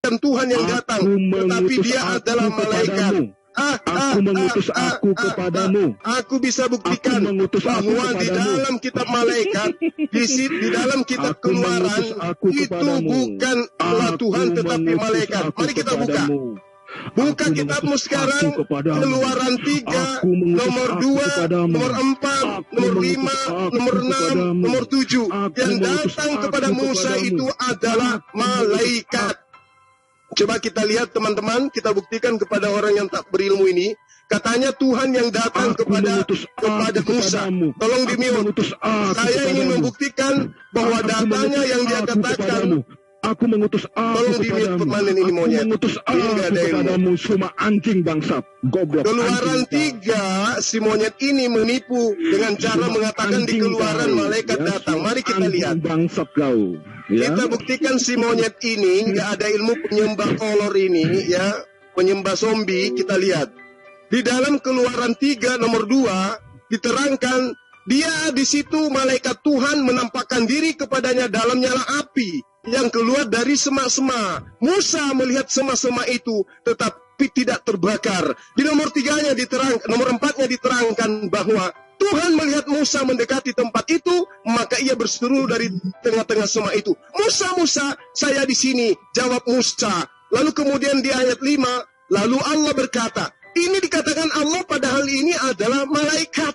bukan Tuhan yang datang, tetapi dia adalah malaikat. Aku mengutus aku kepadamu. Aku bisa buktikan bahwa di dalam kitab malaikat, di dalam kitab Keluaran, itu bukanlah Tuhan tetapi malaikat. Mari kita buka. Buka kitabmu sekarang, Keluaran 3, nomor 2, nomor 4, nomor 5, nomor 6, nomor 7. Yang datang kepada Musa itu adalah malaikat. Coba kita lihat teman-teman, kita buktikan kepada orang yang tak berilmu ini. Katanya Tuhan yang datang kepada Musa. Tolong di-mute. Saya ingin membuktikan bahwa datanya yang dia katakan. Aku mengutus aku kepadamu. Ini monyet. Mengutus aku kepadamu, cuma anjing bangsat. Goblok. Keluaran 3, si monyet ini menipu dengan cara mengatakan di Keluaran malaikat datang. Mari kita lihat. Bangsat kau. Ya? Kita buktikan si monyet ini nggak ada ilmu penyembah kolor ini, ya, penyembah zombie. Kita lihat di dalam Keluaran 3 nomor 2 diterangkan dia di situ malaikat Tuhan menampakkan diri kepadanya dalam nyala api yang keluar dari semak-semak. Musa melihat semak-semak itu tetapi tidak terbakar. Di nomor 3-nya nomor 4-nya diterangkan bahwa Tuhan melihat Musa mendekati tempat itu, maka ia berseru dari tengah-tengah semak itu, "Musa, Musa, saya di sini." Jawab Musa. Lalu kemudian di ayat 5, lalu Allah berkata, ini dikatakan Allah padahal ini adalah malaikat.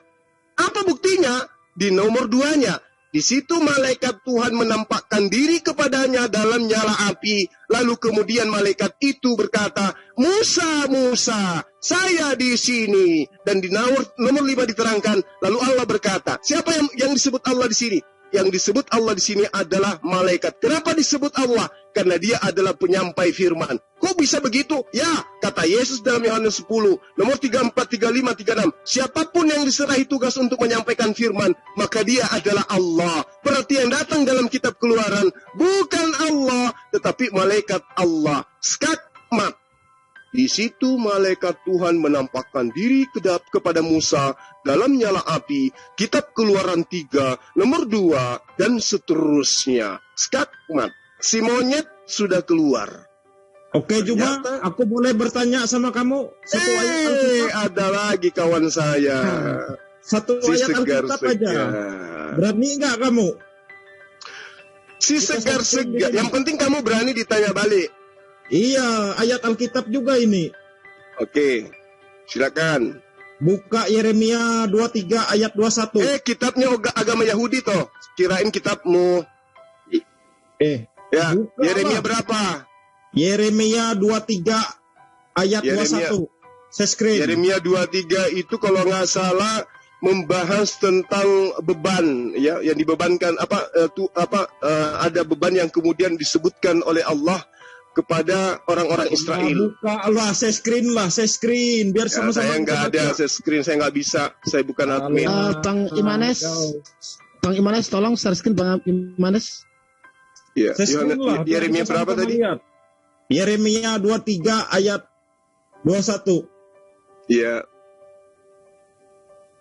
Apa buktinya? Di nomor 2-nya. Di situ malaikat Tuhan menampakkan diri kepadanya dalam nyala api. Lalu kemudian malaikat itu berkata, "Musa, Musa, saya di sini." Dan di nomor 5 diterangkan, lalu Allah berkata, siapa yang disebut Allah di sini? Yang disebut Allah di sini adalah malaikat. Kenapa disebut Allah? Karena dia adalah penyampai firman. Kok bisa begitu? Ya, kata Yesus dalam Yohanes 10, nomor 34, 35, 36. Siapapun yang diserahi tugas untuk menyampaikan firman, maka dia adalah Allah. Berarti yang datang dalam kitab Keluaran bukan Allah, tetapi malaikat Allah. Skakmat. Di situ malaikat Tuhan menampakkan diri kepada Musa dalam nyala api. Kitab Keluaran 3, nomor 2, dan seterusnya. Skakmat. Si monyet sudah keluar. Oke, Juma, aku boleh bertanya sama kamu satu ayat Alkitab? Ada lagi kawan saya. Satu ayat Alkitab aja. Berani nggak kamu? Si segar-segar. Yang penting kamu berani ditanya balik. Iya, ayat Alkitab juga ini. Oke, silakan. Buka Yeremia 23 ayat 21. Kitabnya agama Yahudi toh. Kirain kitabmu. Ya, Yeremia berapa? Yeremia 23 ayat 21. Saya screen. Yeremia 23 itu kalau nggak salah membahas tentang beban, ya, yang dibebankan ada beban yang kemudian disebutkan oleh Allah kepada orang-orang Israel. Buka lah, saya screen biar sama-sama. Saya nggak ada, saya screen, saya nggak bisa, saya bukan admin. Bang Imanes, tolong share screen Bang Imanes. Ya, Yeremia berapa tadi? Yeremia 23 ayat 21. Ya.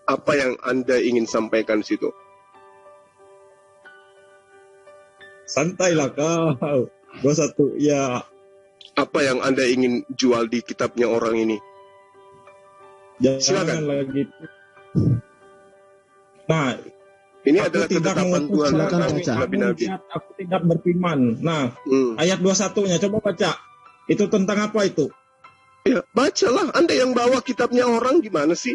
Apa yang Anda ingin sampaikan di situ? Santailah kau. 21, ya. Apa yang Anda ingin jual di kitabnya orang ini? Silakan lagi. Nah, ini adalah ketetapan Tuhan Nabi-Nabi. Aku tidak berfirman. Nah, ayat 21-nya coba baca. Itu tentang apa itu? Ya, bacalah. Anda yang bawa kitabnya orang gimana sih?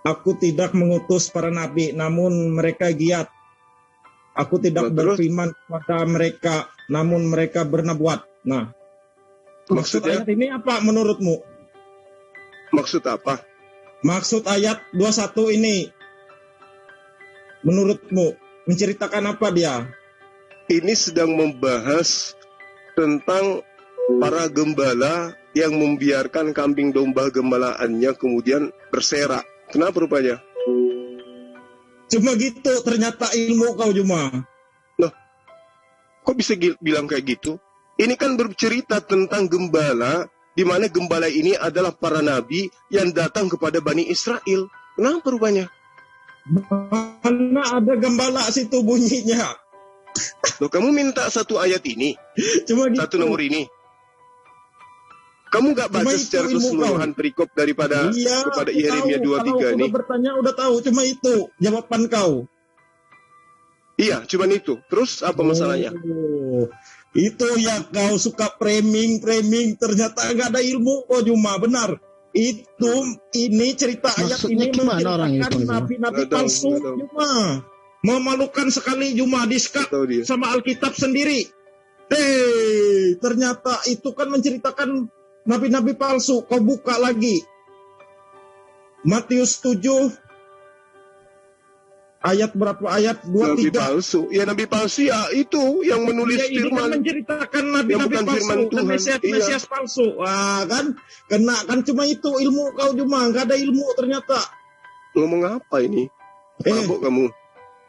Aku tidak mengutus para nabi, namun mereka giat. Aku tidak berfirman kepada mereka, namun mereka bernubuat. Nah, maksud ayat ini apa menurutmu? Maksud apa? Maksud ayat 21 ini, menurutmu, menceritakan apa dia? Ini sedang membahas tentang para gembala yang membiarkan kambing domba gembalaannya kemudian berserak. Kenapa rupanya? Cuma gitu, ternyata ilmu kau Juma. Loh, kok bisa bilang kayak gitu? Ini kan bercerita tentang gembala, di mana gembala ini adalah para nabi yang datang kepada Bani Israel. Kenapa rupanya? Mana ada gembala situ bunyinya? Loh, kamu minta satu ayat ini, Cuma gitu. satu nomor ini. Kamu nggak baca Cuma itu secara ilmu keseluruhan perikop daripada kepada aku Yeremia tahu. 23 Kalau ini? udah bertanya udah tahu. Cuma itu jawaban kau. Iya, cuman itu. Terus apa masalahnya? Oh, itu ya kau suka framing. Ternyata nggak ada ilmu. Oh cuma benar. Ini cerita ayat Maksudnya ini gimana orang itu? menceritakan nabi-nabi Nggak tahu, palsu. nggak tahu. Cuma memalukan sekali Juma diskap Tahu dia. sama Alkitab sendiri. Ternyata itu kan menceritakan nabi-nabi palsu. Kau buka lagi Matius 7 ayat berapa? Ayat Nabi 23. palsu. Ya, nabi palsu ya itu yang menulis Ya, ini kan firman. menceritakan Yang nabi-nabi bukan firman palsu dan Tuhan. Mesias palsu. Wah, kan kena kan cuma itu ilmu kau cuma nggak ada ilmu ternyata. Ngomong apa ini? Mabuk kamu.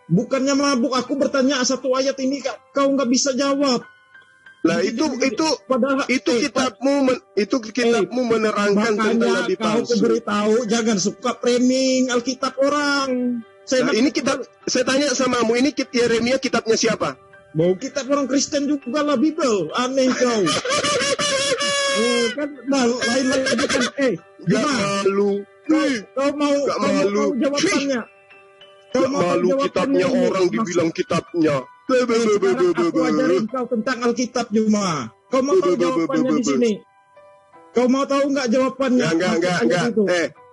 Bukannya mabuk, aku bertanya satu ayat ini kau nggak bisa jawab. Lah itu Padahal kitabmu menerangkan tentang makanya nabi kau palsu. beritahu jangan suka framing Alkitab orang. Nah, ini kitab, saya tanya samamu, ini Yeremia kitabnya siapa? Mau kitab orang Kristen juga lah Bible. Aneh kau. Kan lain lagi kan. Gak Gimana? malu. Kau mau Gak kau mau malu. tahu jawabannya? Kau Gak mau tahu malu jawabannya kitabnya ini? orang dibilang kitabnya. Sekarang aku ajarin kau tentang Alkitab Juma. Kau mau tahu jawabannya di sini? Kau mau tahu nggak jawabannya? Enggak. Maksud ayat itu?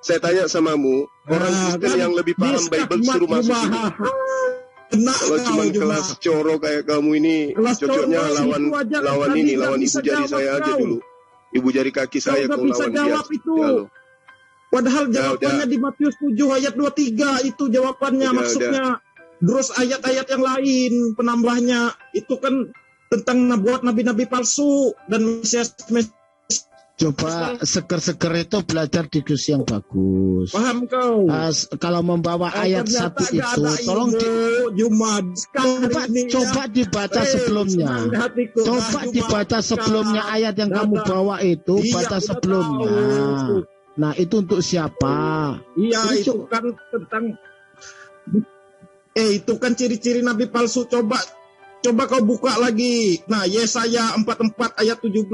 Saya tanya samamu, orang Kristen kan, yang lebih paham Bible suruh masuk sini. Kena Kalau kau cuma Juma. kelas coro kayak kamu ini, Kelas cocoknya coro lawan itu aja lawan tadi ini, nggak lawan ibu bisa jari jawab saya aja kau. dulu. Ibu jari kaki saya nggak kau bisa lawan dia. jawab itu. Ya, lo. Padahal Udah, jawabannya di Matius 7 ayat 23 itu jawabannya Udah, maksudnya. Terus ayat-ayat yang lain penambahnya itu kan tentang buat nabi-nabi palsu dan Mesias. Coba seker-seker itu belajar diskusi yang bagus. Paham kau? Kalau membawa ayat Ternyata satu nggak itu, ada tolong coba dibaca sebelumnya. Coba dibaca sebelumnya ayat yang kamu bawa itu, baca sebelumnya. Nah, itu untuk siapa? Iya, Ini itu kan tentang itu kan ciri-ciri nabi palsu. Coba kau buka lagi. Nah, Yesaya 44 ayat 17.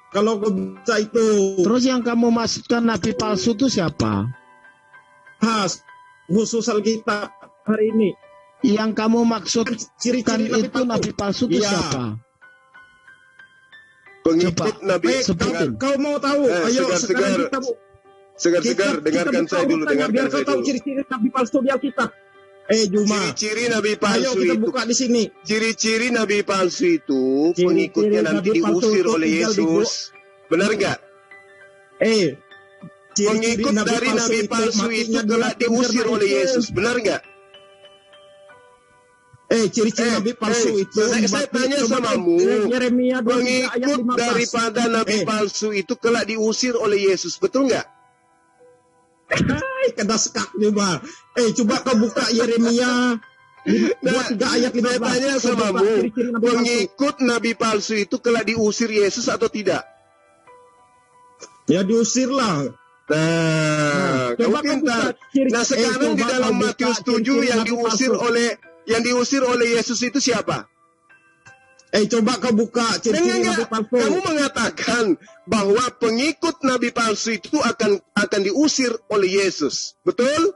Kalau kau bisa itu. Terus yang kamu maksudkan nabi palsu itu siapa? Khusus Alkitab hari ini. Yang kamu maksudkan Ciri-ciri itu nabi palsu itu Iya. siapa? Pengikut Nabi. Kau mau tahu? Ayo sekarang kita Segar-segar, dengarkan saya dulu, biar dengarkan kau saya tahu dulu. ciri-ciri nabi palsu di Alkitab. Juma. Ciri-ciri nabi Ayo palsu kita itu. buka di sini. Ciri-ciri nabi palsu itu Ciri-ciri pengikutnya nanti nabi palsu diusir itu oleh tinggal di Yesus. Benar nggak? Ciri-ciri Pengikut dari nabi palsu itu matinya kelak dia diusir karena oleh itu. Yesus. Benar nggak? Ciri-ciri nabi palsu itu. Saya tanya samamu, Yeremia 23 ayat pengikut 15. daripada nabi palsu itu kelak diusir oleh Yesus. Betul nggak? Kena sekak juga. Coba kau buka Yeremia 23 ayat 15. Saya tanya Kau buka samamu, ciri-ciri nabi palsu. pengikut nabi palsu itu kelak diusir Yesus atau tidak? Ya diusir lah. Nah, kamu coba kau pintar. buka ciri- Nah, sekarang di coba dalam kau buka Matius 7 ciri-ciri yang nabi diusir oleh Yesus itu siapa? Coba kau buka ciri-ciri nabi palsu. Kamu mengatakan bahwa pengikut nabi palsu itu akan diusir oleh Yesus. Betul?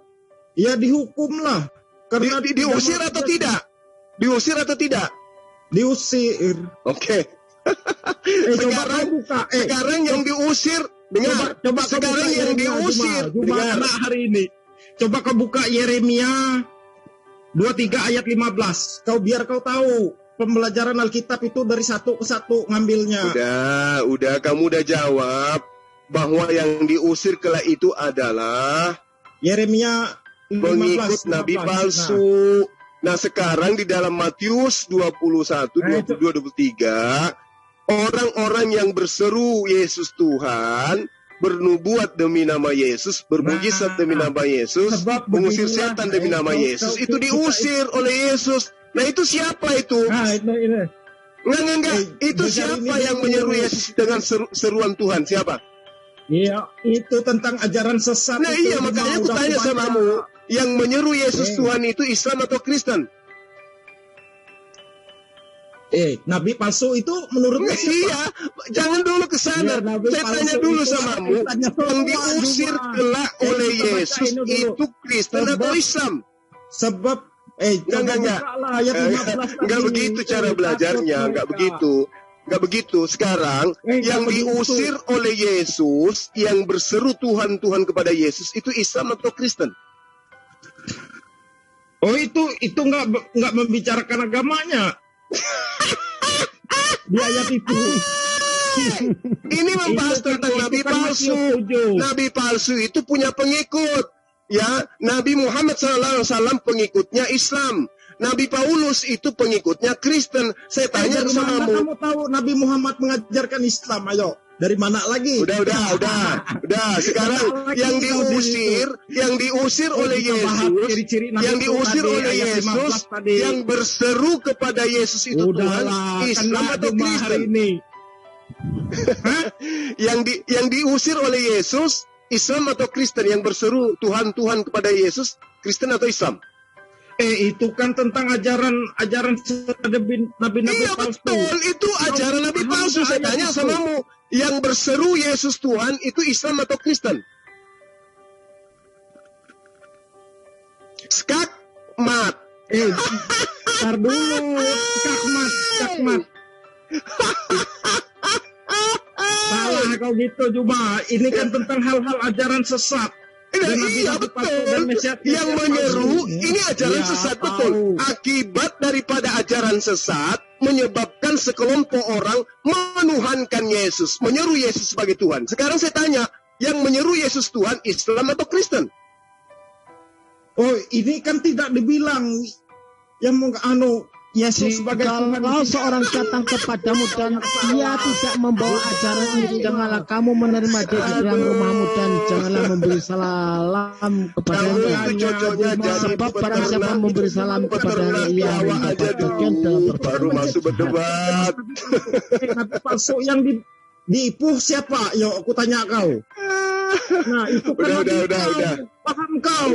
Ya dihukum lah. Karena Diusir atau tidak? Diusir atau tidak? Diusir. Oke. Coba kau buka. Sekarang yang diusir, dengar. Coba kau Sekarang buka yang Yeremia, diusir, Juma dengar. kena hari ini. Coba kau buka Yeremia 23 ayat 15. Biar kau tahu pembelajaran Alkitab itu dari satu ke satu ngambilnya. Udah, kamu udah jawab bahwa yang diusir kelak itu adalah Yeremia 15, pengikut nabi palsu. Nah, sekarang di dalam Matius 21, 22, 23, orang-orang yang berseru Yesus Tuhan, bernubuat demi nama Yesus, bermujizat demi nama Yesus, sebab mengusir beginilah, setan demi nama Yesus, itu diusir oleh Yesus. Nah, itu siapa itu? Nah, ini. Enggak. Itu dengar siapa ini yang dulu. menyeru Yesus dengan seruan Tuhan? Siapa? Iya, itu tentang ajaran sesat. Nah, itu iya, makanya aku udah tanya baca. samamu, yang menyeru Yesus Tuhan itu Islam atau Kristen? Nabi palsu itu menurutnya siapa? Iya, jangan dulu ke sana. Ya, Saya tanya dulu samamu, yang diusir kelak oleh Yesus itu Kristen atau Islam? Sebab enggak begitu cara belajarnya, enggak begitu. Enggak begitu. Sekarang yang diusir oleh Yesus, yang berseru Tuhan Tuhan kepada Yesus itu Islam atau Kristen? Oh, itu enggak membicarakan agamanya. Di ayat itu. Ini membahas tentang nabi palsu. Nabi palsu itu punya pengikut. Ya, Nabi Muhammad SAW pengikutnya Islam. Nabi Paulus itu pengikutnya Kristen. Saya tanya sama kamu tahu Nabi Muhammad mengajarkan Islam? Ayo, dari mana lagi? Udah. Sekarang yang diusir oleh Yesus, yang berseru kepada Yesus itu Tuhan, Islam atau Kristen? Yang diusir oleh Yesus, Islam atau Kristen, yang berseru Tuhan Tuhan kepada Yesus, Kristen atau Islam? Itu kan tentang ajaran nabi-nabi iya, palsu. Betul, itu ajaran nabi palsu. Saya tanya samamu, yang berseru Yesus Tuhan itu Islam atau Kristen? Skakmat. Ntar dulu, skakmat. Salah kau gitu Juma. Ini kan tentang hal-hal ajaran sesat. Iya betul. Yang menyeru ini ajaran sesat, betul. Akibat daripada ajaran sesat menyebabkan sekelompok orang menuhankan Yesus, menyeru Yesus sebagai Tuhan. Sekarang saya tanya, yang menyeru Yesus Tuhan Islam atau Kristen? Oh, ini kan tidak dibilang yang Yesus sebagai Tuhan. Kalau seorang datang kepadamu dan dia tidak membawa ajaran itu, janganlah kamu menerima dia di dalam rumahmu dan janganlah memberi salam kepadanya. Sebab barang siapa memberi salam kepadanya, ia mendapat bagian dalam baru masuk berdebat. Nabi palsu yang diipuh siapa? Yo, aku tanya kau. Nah, itu kan udah. Paham kau?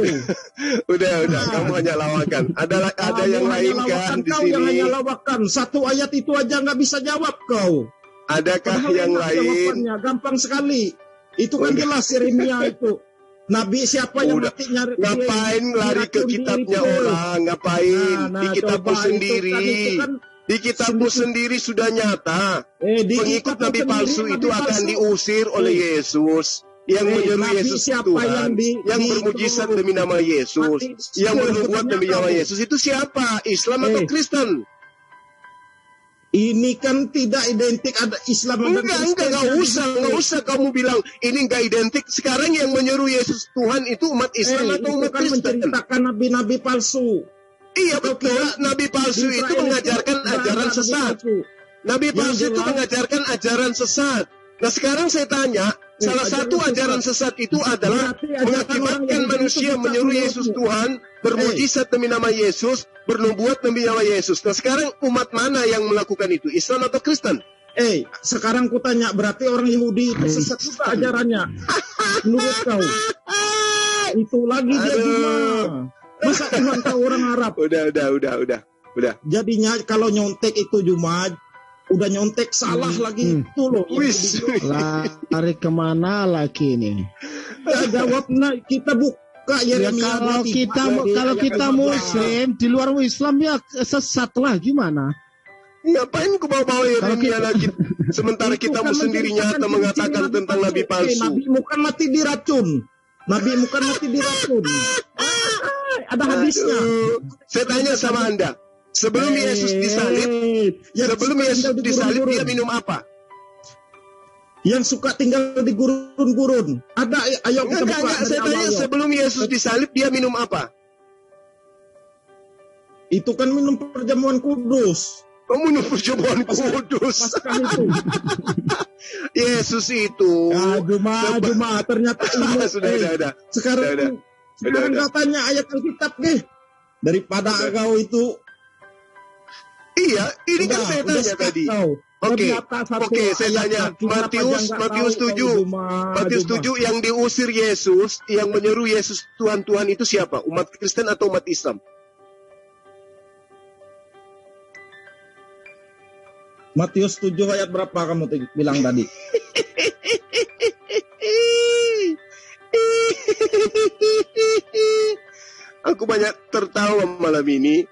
Udah. Kamu hanya lawakan. Ada yang lain kan di sini. Yang hanya lawakan. Satu ayat itu aja nggak bisa jawab kau. Adakah yang lain? Gampang sekali. Itu kan jelas Yeremia itu. Nabi siapa yang mati nyari? Ngapain lari ke kitabnya orang? Ngapain? Di kitabmu sendiri. Di kitabmu sendiri sudah nyata. Pengikut Nabi palsu itu akan diusir oleh Yesus. Yang menyeru Yesus Tuhan, yang bermujizat demi nama Yesus, yang bernubuat demi nama Yesus, itu siapa? Islam atau Kristen? Ini kan tidak identik, ada Islam dan Kristen. Enggak usah kamu bilang ini enggak identik. Sekarang yang menyeru Yesus Tuhan itu umat Islam atau umat Kristen? Menceritakan nabi-nabi palsu. Iya betul, nabi palsu itu mengajarkan ajaran sesat. Nabi palsu itu mengajarkan ajaran sesat. Nah sekarang saya tanya, salah satu ajaran sesat itu adalah mengakibatkan manusia menyeru Yesus Tuhan, bermujizat demi nama Yesus, bernubuat demi nama Yesus. Nah sekarang umat mana yang melakukan itu? Islam atau Kristen? Sekarang ku tanya, berarti orang Yahudi itu sesat juga ajarannya. Menurut kau? Itu lagi dia gimana? Masa Tuhan tahu orang Arab? Udah. Jadinya kalau nyontek itu cuma udah nyontek salah lagi itu loh. Lari kemana lagi ini? Jawab, kita buka Yeremia. Kalau kita Muslim di luar Islam ya sesat lah, gimana? Ngapain ku bawa Yeremia lagi? Sementara kita sendiri nyata mengatakan tentang Nabi palsu. Nabi bukan mati diracun. Ada hadisnya. Saya tanya sama Anda. Sebelum Yesus disalib, dia minum apa? Yang suka tinggal di gurun-gurun. Ayo kita buka. Saya tanya, sebelum Yesus disalib, dia minum apa? Itu kan minum perjamuan kudus. Minum perjamuan kudus. Yesus itu. Cuma ternyata ini. Sudah. Sekarang katanya ayat Alkitab deh. Daripada kau itu. Iya, ini kan saya tanya tadi. Oke, saya tanya. Matius 7 yang diusir Yesus, yang menyeru Yesus Tuhan itu siapa? Umat Kristen atau umat Islam? Matius 7 ayat berapa kamu bilang tadi? Aku banyak tertawa malam ini.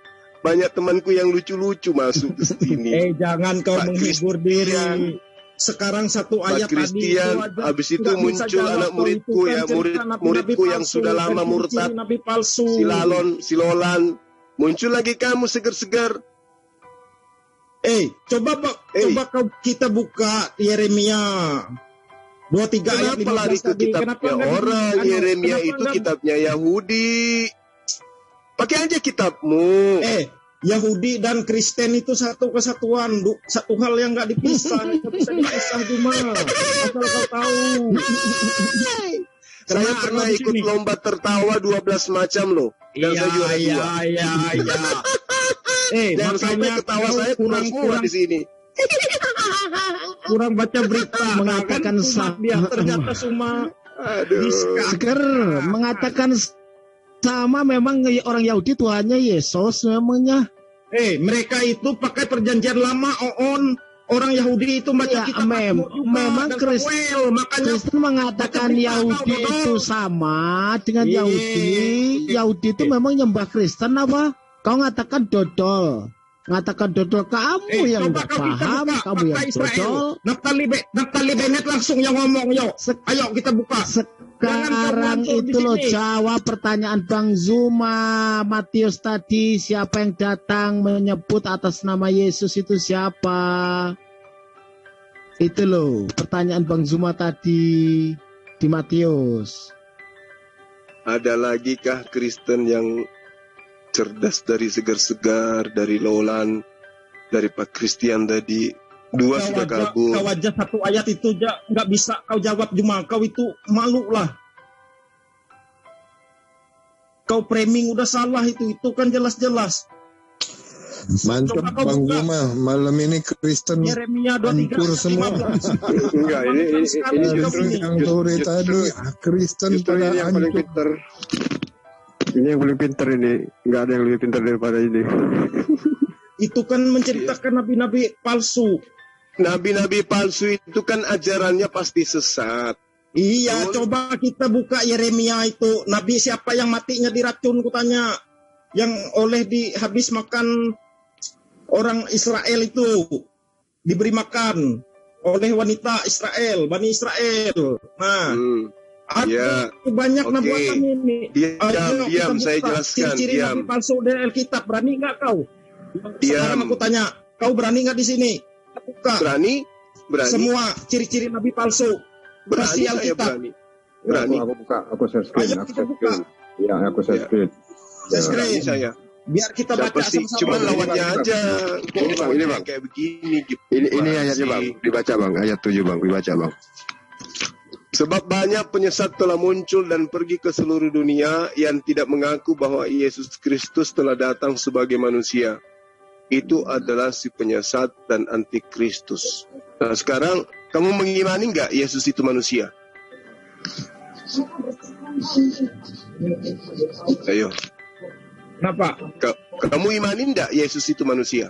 Banyak temanku yang lucu-lucu masuk ke sini. Jangan kau Pak menghibur diri. Sekarang satu ayat Pak Christian, tadi habis itu muncul anak muridku ya, murid-muridku yang sudah lama murtad, nabi palsu. si Lolan, muncul lagi kamu segar-segar. Coba kau kita buka Yeremia 23 ayat 15 Kenapa lari ke kitabnya orang? Yeremia itu kitabnya Yahudi. Pakai aja kitabmu. Yahudi dan Kristen itu satu kesatuan, satu hal yang nggak dipisah, nggak bisa dipisah cuma asal kau tahu. Saya pernah ikut lomba tertawa 12 macam loh. Dan saya juara 2. Jangan sampai ketawa saya kurang di sini. Kurang baca berita mengatakan dia ternyata cuma Seger mengatakan sama, memang orang Yahudi Tuhannya Yesus memangnya. Mereka itu pakai perjanjian lama, orang Yahudi itu baca kitab memang Kristen mengatakan Yahudi itu sama dengan Yahudi. Yahudi itu memang nyembah Kristen apa? Kau ngatakan dodol. Ngatakan dodol kamu yang tidak paham, kamu yang dodol. Naftali Bennett langsung yang ngomong, ayo kita buka. Sekarang itu loh jawab pertanyaan Bang Zuma. Matius tadi, siapa yang datang menyebut atas nama Yesus itu siapa? Itu loh pertanyaan Bang Zuma tadi di Matius. Ada lagi kah Kristen yang cerdas dari segar-segar, dari Lolan, dari Pak Christian tadi? 2 sudah kabur. Kau aja satu ayat itu nggak bisa kau jawab, cuma kau itu malu lah. Kau framing udah salah itu kan jelas-jelas. Mantap Bang Zuma, malam ini Kristen Yeremia 23 hancur semua. Enggak, ini Justru yang sore tadi Kristen pada hancur. Ini yang paling pintar ini, nggak ada yang lebih pintar daripada ini. Itu kan menceritakan nabi-nabi palsu. Nabi-nabi palsu itu kan ajarannya pasti sesat. Iya, coba kita buka Yeremia itu. Nabi siapa yang matinya diracun kutanya? Yang oleh habis makan orang Israel itu. Diberi makan oleh wanita Israel, Bani Israel. Nah, ada banyak nabuatan ini. Diam, saya jelaskan. Ciri-ciri nabi palsu dari Alkitab. Berani nggak kau? Sekarang aku tanya, kau berani nggak di sini? Buka. Berani. Semua ciri-ciri nabi palsu. Berani saya berani. Aku buka, aku share screen. Ya, aku share screen. Berani saya. Biar kita baca sama-sama. Cuma lawannya aja. Ini bang, kayak begini. Ini ayatnya bang, dibaca bang, ayat 7 bang, dibaca bang. Sebab banyak penyesat telah muncul dan pergi ke seluruh dunia yang tidak mengaku bahwa Yesus Kristus telah datang sebagai manusia. Itu adalah si penyesat dan antikristus. Nah sekarang kamu mengimani nggak Yesus itu manusia? Ayo. Kenapa? Kamu imani nggak Yesus itu manusia?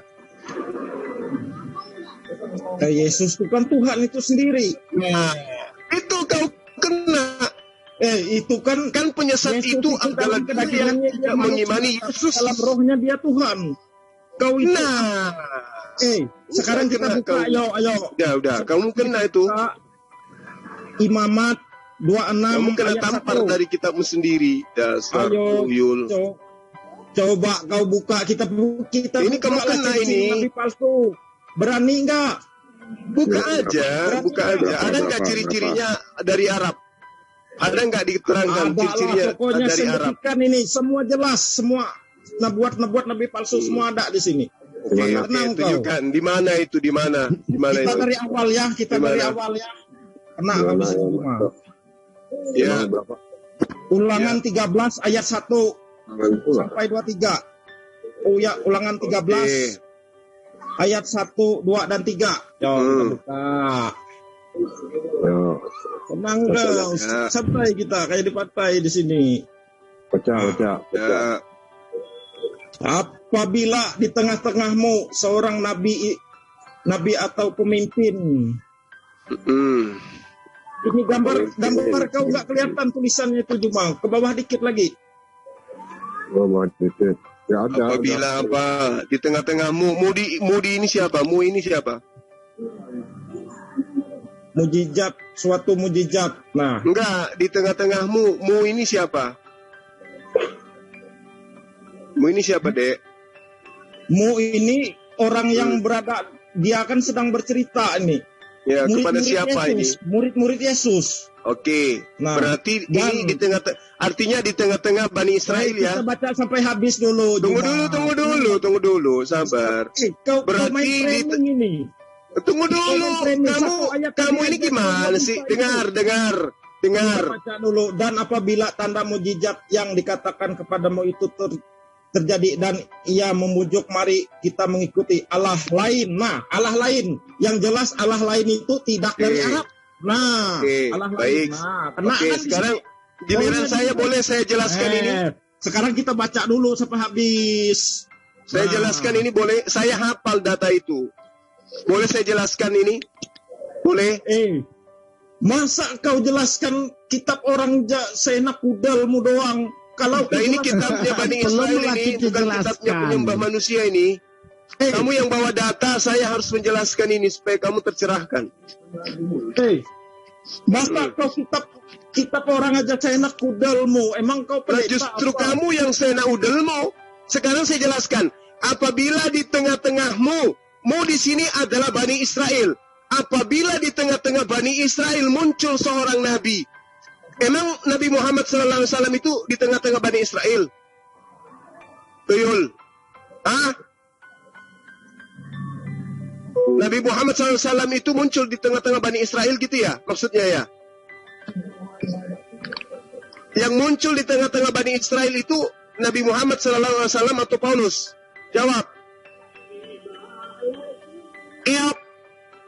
Yesus itu kan Tuhan itu sendiri. Nah, itu kau kena. Itu kan penyesat Yesus itu adalah dia yang tidak mengimani Yesus. Dalam rohnya dia Tuhan. Kau itu. Nah, sekarang kita buka. Ayo. Udah. Kamu kena itu. Imamat 26. Kamu kena tampar dari kitabmu sendiri. Dasar tuyul. Coba kau buka kita ini kamu kena ini. Nabi palsu. Berani enggak? Buka aja. Ada enggak ciri-cirinya dari Arab? Ada enggak diterangkan ciri-cirinya dari Arab? Ini semua jelas, semua nabuat nabi palsu semua ada di sini. Oke, tunjukkan di mana itu, di mana kita itu? dari awal ya, Kena kami semua. Ya. Ulangan 13 ayat 1 sampai 23. Oh ya, Ulangan 13 ayat 1, 2 dan 3. Kita buka. Tenang dong, santai kita kayak di pantai di sini. Pecah. Apabila di tengah-tengahmu seorang nabi nabi atau pemimpin. Ini gambar kau nggak kelihatan tulisannya itu Jumang. Ke bawah dikit lagi. Bawah dikit. Ya ada. Apabila apa di tengah-tengahmu, mudi ini siapa? Mu ini siapa? Mujizat, suatu mujizat. Nah, enggak, di tengah-tengahmu, mu ini siapa? Mu ini siapa, Dek? Mu ini orang yang berada, dia kan sedang bercerita ini. Ya, kepada siapa Yesus, ini? Murid-murid Yesus. Oke, Nah, berarti ini di artinya di tengah-tengah Bani Israel ya. Kita baca sampai habis dulu. Tunggu dulu, sabar. Kau Berarti main training ini. Tunggu dulu, kamu ini gimana sih? Dengar. Baca dulu. Dan apabila tanda mujizat yang dikatakan kepadamu itu terjadi dan ia memujuk, mari kita mengikuti Allah lain. Nah, Allah lain. Yang jelas Allah lain itu tidak dari Arab. Nah, Allah lain. Nah, sekarang giliran saya, boleh saya jelaskan ini? Sekarang kita baca dulu sampai habis. Saya jelaskan ini, boleh? Saya hafal data itu. Boleh saya jelaskan ini? Boleh? Masa kau jelaskan kitab orang seenak kudalmu doang? Kalau ini kitabnya Bani Israel ini, bukan kitabnya penyembah manusia ini. Kamu yang bawa data, saya harus menjelaskan ini supaya kamu tercerahkan. Masa kau kitab orang aja seenak kudalmu? Emang kau pendeta justru apa? Kamu yang seenak udalmu. Sekarang saya jelaskan. Apabila di tengah-tengahmu, mu di sini adalah Bani Israel. Apabila di tengah-tengah Bani Israel muncul seorang nabi, emang Nabi Muhammad SAW itu di tengah-tengah Bani Israel? Tuyul. Nabi Muhammad SAW itu muncul di tengah-tengah Bani Israel gitu ya? Maksudnya ya? Yang muncul di tengah-tengah Bani Israel itu Nabi Muhammad SAW atau Paulus? Jawab. Iya.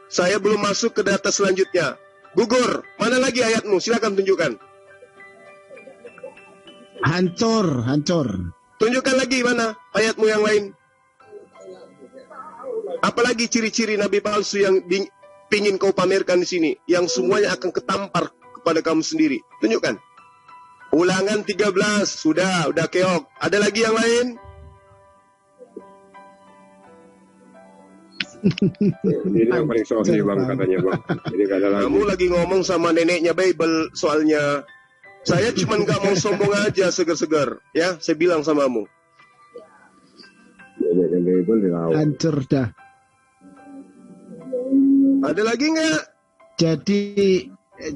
Saya belum masuk ke data selanjutnya. Gugur, mana lagi ayatmu? Silakan tunjukkan. Hancur. Tunjukkan lagi mana ayatmu yang lain. Apalagi ciri-ciri nabi palsu yang pingin kau pamerkan di sini, yang semuanya akan ketampar kepada kamu sendiri. Tunjukkan. Ulangan 13, sudah keok. Ada lagi yang lain? Ini yang paling sohi bang katanya bang. Ini gak ada lagi. Kamu lagi ngomong sama neneknya Bible soalnya. Saya cuma nggak mau sombong aja, segar-segar. Ya, saya bilang samamu. Neneknya Bible dilawan. Hancur dah. Ada lagi nggak?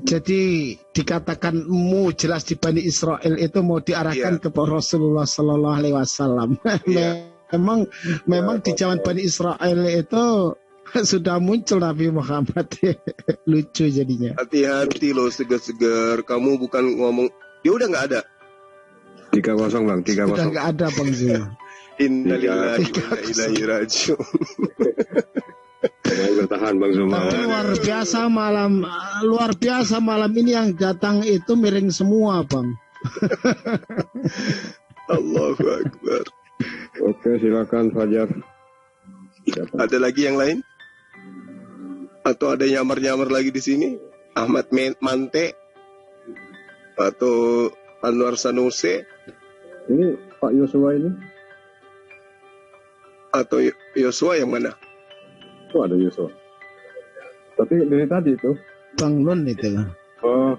Jadi dikatakan mu jelas di Bani Israel itu mau diarahkan ke Rasulullah Sallallahu Alaihi Wasallam. Memang di zaman Bani Israel itu sudah muncul Nabi Muhammad. Lucu jadinya. Hati-hati loh, segar-segar. Kamu bukan ngomong. Dia udah nggak ada. 3-0 bang, 3-0. Udah nggak ada Bang Zul. Innalillahi wa inna ilaihi raji'un. Bertahan Bang Zuma. Tapi luar biasa malam ini yang datang itu miring semua Bang. Allahu Akbar. Oke, silakan Fajar. Ada lagi yang lain? Atau ada nyamar-nyamar lagi di sini? Ahmad Mante atau Anwar Sanusi? Ini Pak Yosua ini? Atau Yosua yang mana? Oh, ada Yosua. Tapi dari tadi itu Bang Nun itu. Oh,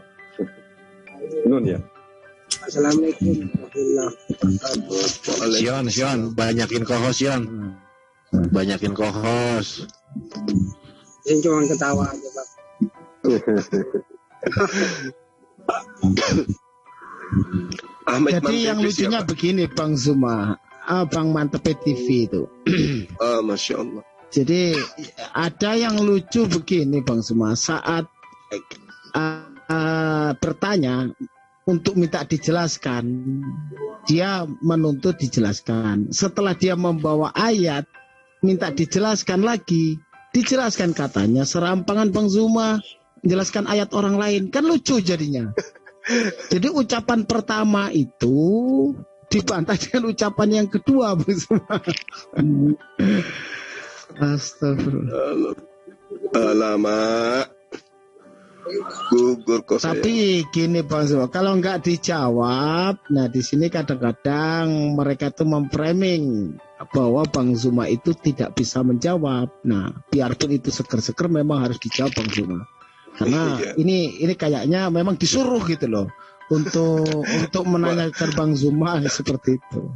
Nun ya. Assalamualaikum. Sion, banyakin kohos Sion. Banyakin kohos. Saya cuma ketawa aja, Pak. Jadi yang lucunya begini Bang Zuma, Bang Mantep TV itu. Masya Allah. Jadi ada yang lucu begini Bang Zuma, saat bertanya untuk minta dijelaskan, dia menuntut dijelaskan. Setelah dia membawa ayat, minta dijelaskan lagi, dijelaskan katanya serampangan Bang Zuma, menjelaskan ayat orang lain, kan lucu jadinya. Jadi ucapan pertama itu dibantah dengan ucapan yang kedua Bang Zuma. Astagfirullah. Alamak. Gugur kok saya. Tapi gini Bang Zuma, kalau nggak dijawab, nah di sini kadang-kadang mereka tuh memframing bahwa Bang Zuma itu tidak bisa menjawab. Nah, biarpun itu seger-seger memang harus dijawab Bang Zuma. Karena ini kayaknya memang disuruh gitu loh untuk menanyakan Bang Zuma seperti itu.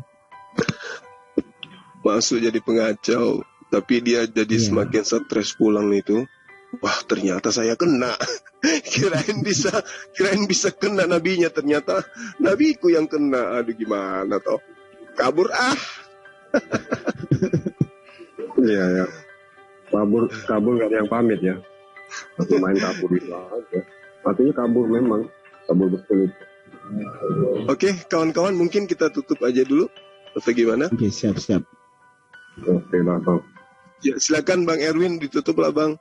Masuk jadi pengacau, tapi dia jadi semakin stres pulang itu. Wah, ternyata saya kena. kirain bisa kena nabinya, ternyata nabiku yang kena. Aduh, gimana toh? Kabur Iya ya. Kabur gak ada yang pamit ya. Main kabur itu aja. Artinya kabur memang. Kabur betul. Oke, kawan-kawan, mungkin kita tutup aja dulu. Atau gimana? Oke, siap. Oke lah Bang. Ya, silakan Bang Erwin, ditutup lah Bang.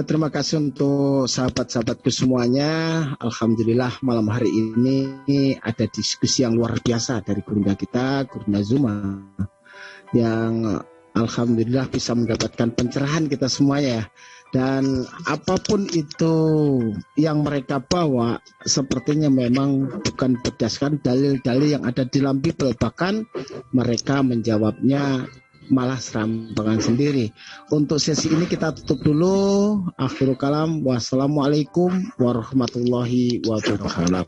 Terima kasih untuk sahabat-sahabatku semuanya. Alhamdulillah malam hari ini ada diskusi yang luar biasa dari Gurunda kita, Gurunda Zuma, yang alhamdulillah bisa mendapatkan pencerahan kita semuanya. Dan apapun itu yang mereka bawa, sepertinya memang bukan berdasarkan dalil-dalil yang ada di dalam Bible, bahkan mereka menjawabnya malah serampangan sendiri. Untuk sesi ini kita tutup dulu. Akhirul kalam. Wassalamualaikum warahmatullahi wabarakatuh.